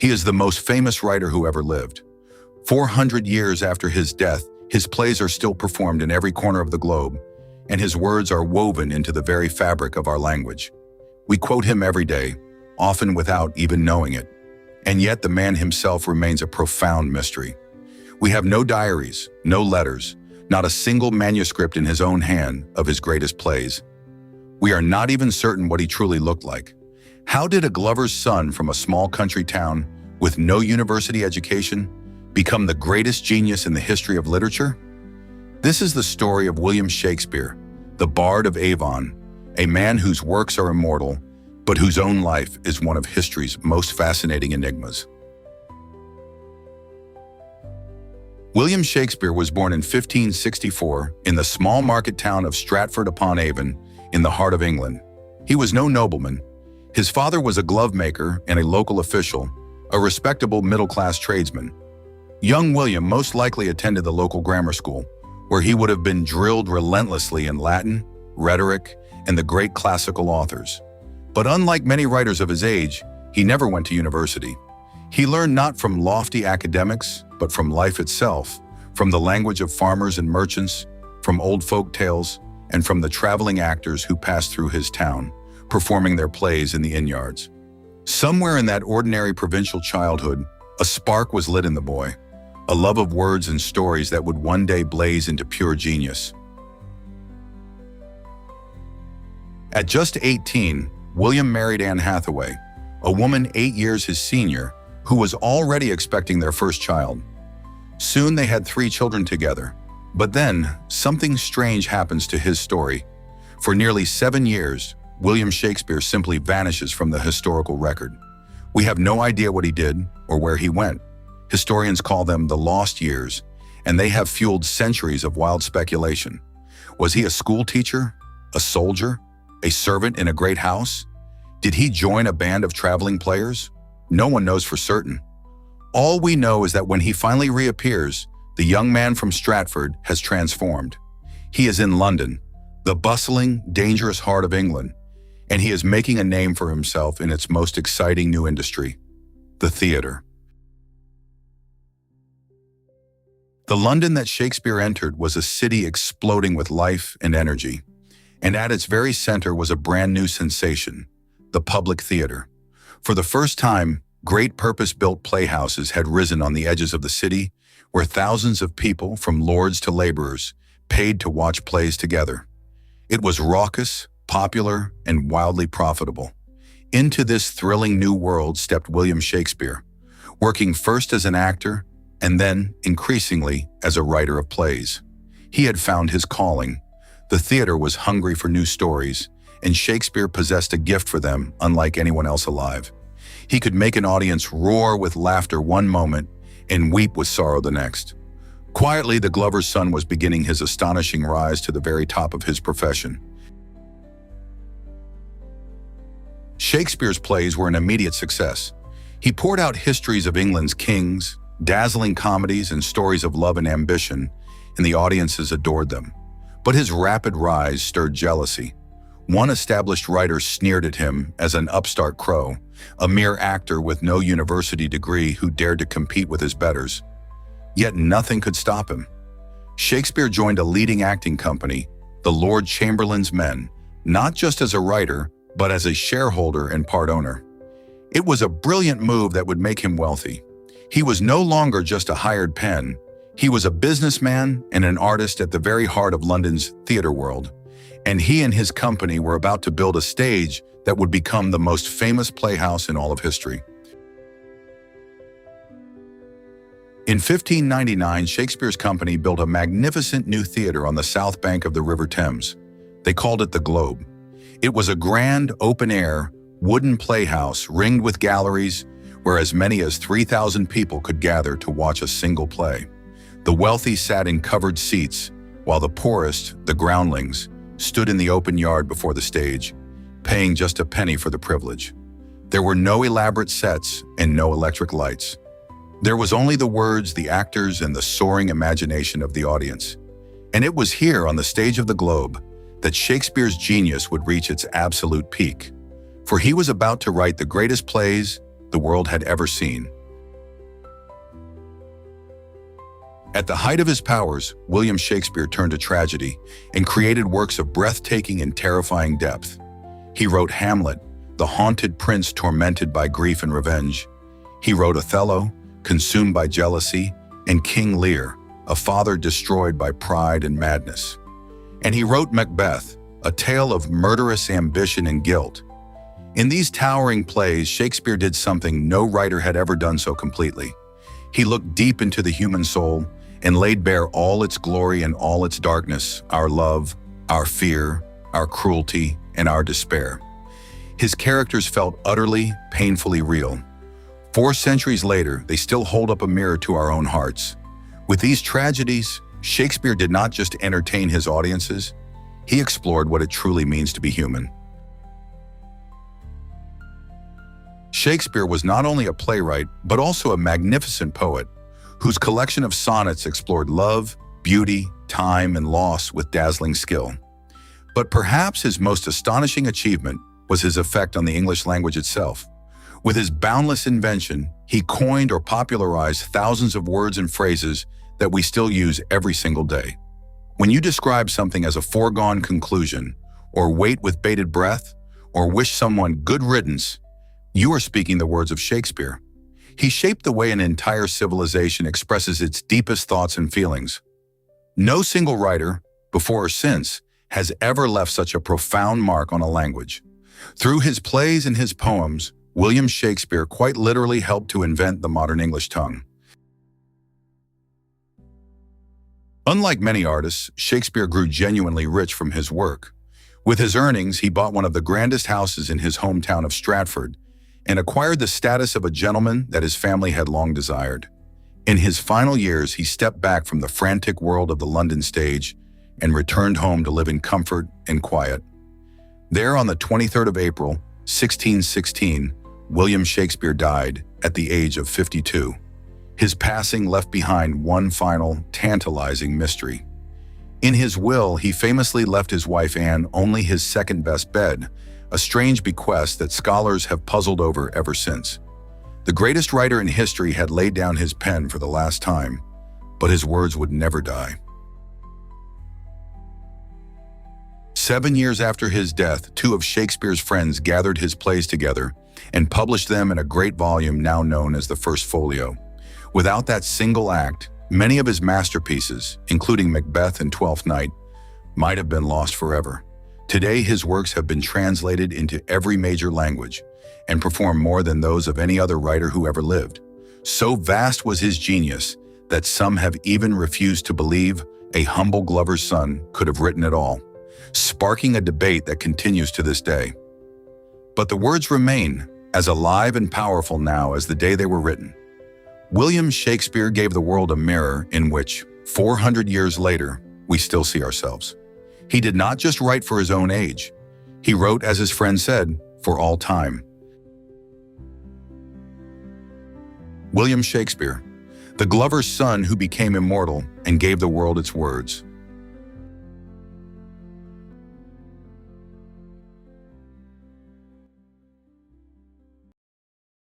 He is the most famous writer who ever lived. 400 years after his death, his plays are still performed in every corner of the globe, and his words are woven into the very fabric of our language. We quote him every day, often without even knowing it. And yet the man himself remains a profound mystery. We have no diaries, no letters, not a single manuscript in his own hand of his greatest plays. We are not even certain what he truly looked like. How did a glover's son from a small country town with no university education become the greatest genius in the history of literature? This is the story of William Shakespeare, the Bard of Avon, a man whose works are immortal, but whose own life is one of history's most fascinating enigmas. William Shakespeare was born in 1564 in the small market town of Stratford-upon-Avon in the heart of England. He was no nobleman. His father was a glove maker and a local official, a respectable middle-class tradesman. Young William most likely attended the local grammar school, where he would have been drilled relentlessly in Latin, rhetoric, and the great classical authors. But unlike many writers of his age, he never went to university. He learned not from lofty academics, but from life itself, from the language of farmers and merchants, from old folk tales, and from the traveling actors who passed through his town, performing their plays in the inn-yards. Somewhere in that ordinary provincial childhood, a spark was lit in the boy, a love of words and stories that would one day blaze into pure genius. At just 18, William married Anne Hathaway, a woman 8 years his senior, who was already expecting their first child. Soon they had 3 children together. But then, something strange happens to his story. For nearly 7 years, William Shakespeare simply vanishes from the historical record. We have no idea what he did or where he went. Historians call them the lost years, and they have fueled centuries of wild speculation. Was he a school teacher? A soldier? A servant in a great house? Did he join a band of traveling players? No one knows for certain. All we know is that when he finally reappears, the young man from Stratford has transformed. He is in London, the bustling, dangerous heart of England, and he is making a name for himself in its most exciting new industry, the theater. The London that Shakespeare entered was a city exploding with life and energy, and at its very center was a brand new sensation, the public theater. For the first time, great purpose-built playhouses had risen on the edges of the city, where thousands of people, from lords to laborers, paid to watch plays together. It was raucous, popular, and wildly profitable. Into this thrilling new world stepped William Shakespeare, working first as an actor and then, increasingly, as a writer of plays. He had found his calling. The theater was hungry for new stories, and Shakespeare possessed a gift for them unlike anyone else alive. He could make an audience roar with laughter one moment and weep with sorrow the next. Quietly, the glover's son was beginning his astonishing rise to the very top of his profession. Shakespeare's plays were an immediate success. He poured out histories of England's kings, dazzling comedies and stories of love and ambition, and the audiences adored them. But his rapid rise stirred jealousy. One established writer sneered at him as an upstart crow, a mere actor with no university degree who dared to compete with his betters. Yet nothing could stop him. Shakespeare joined a leading acting company, the Lord Chamberlain's Men, not just as a writer, but as a shareholder and part owner. It was a brilliant move that would make him wealthy. He was no longer just a hired pen. He was a businessman and an artist at the very heart of London's theater world. And he and his company were about to build a stage that would become the most famous playhouse in all of history. In 1599, Shakespeare's company built a magnificent new theater on the south bank of the River Thames. They called it the Globe. It was a grand, open-air, wooden playhouse ringed with galleries where as many as 3,000 people could gather to watch a single play. The wealthy sat in covered seats, while the poorest, the groundlings, stood in the open yard before the stage, paying just a penny for the privilege. There were no elaborate sets and no electric lights. There was only the words, the actors, and the soaring imagination of the audience. And it was here on the stage of the Globe that Shakespeare's genius would reach its absolute peak. For he was about to write the greatest plays the world had ever seen. At the height of his powers, William Shakespeare turned to tragedy and created works of breathtaking and terrifying depth. He wrote Hamlet, the haunted prince tormented by grief and revenge. He wrote Othello, consumed by jealousy, and King Lear, a father destroyed by pride and madness. And he wrote Macbeth, a tale of murderous ambition and guilt. In these towering plays, Shakespeare did something no writer had ever done so completely. He looked deep into the human soul and laid bare all its glory and all its darkness, our love, our fear, our cruelty, and our despair. His characters felt utterly, painfully real. 4 centuries later, they still hold up a mirror to our own hearts. With these tragedies, Shakespeare did not just entertain his audiences, he explored what it truly means to be human. Shakespeare was not only a playwright, but also a magnificent poet, whose collection of sonnets explored love, beauty, time, and loss with dazzling skill. But perhaps his most astonishing achievement was his effect on the English language itself. With his boundless invention, he coined or popularized thousands of words and phrases that we still use every single day. When you describe something as a foregone conclusion, or wait with bated breath, or wish someone good riddance, you are speaking the words of Shakespeare. He shaped the way an entire civilization expresses its deepest thoughts and feelings. No single writer, before or since, has ever left such a profound mark on a language. Through his plays and his poems, William Shakespeare quite literally helped to invent the modern English tongue. Unlike many artists, Shakespeare grew genuinely rich from his work. With his earnings, he bought one of the grandest houses in his hometown of Stratford and acquired the status of a gentleman that his family had long desired. In his final years, he stepped back from the frantic world of the London stage and returned home to live in comfort and quiet. There on the 23rd of April, 1616, William Shakespeare died at the age of 52. His passing left behind one final, tantalizing mystery. In his will, he famously left his wife Anne only his second-best bed, a strange bequest that scholars have puzzled over ever since. The greatest writer in history had laid down his pen for the last time, but his words would never die. 7 years after his death, 2 of Shakespeare's friends gathered his plays together and published them in a great volume now known as the First Folio. Without that single act, many of his masterpieces, including Macbeth and Twelfth Night, might have been lost forever. Today, his works have been translated into every major language and perform more than those of any other writer who ever lived. So vast was his genius that some have even refused to believe a humble glover's son could have written it all, sparking a debate that continues to this day. But the words remain as alive and powerful now as the day they were written. William Shakespeare gave the world a mirror in which, 400 years later, we still see ourselves. He did not just write for his own age. He wrote, as his friend said, for all time. William Shakespeare, the Glover's son who became immortal and gave the world its words.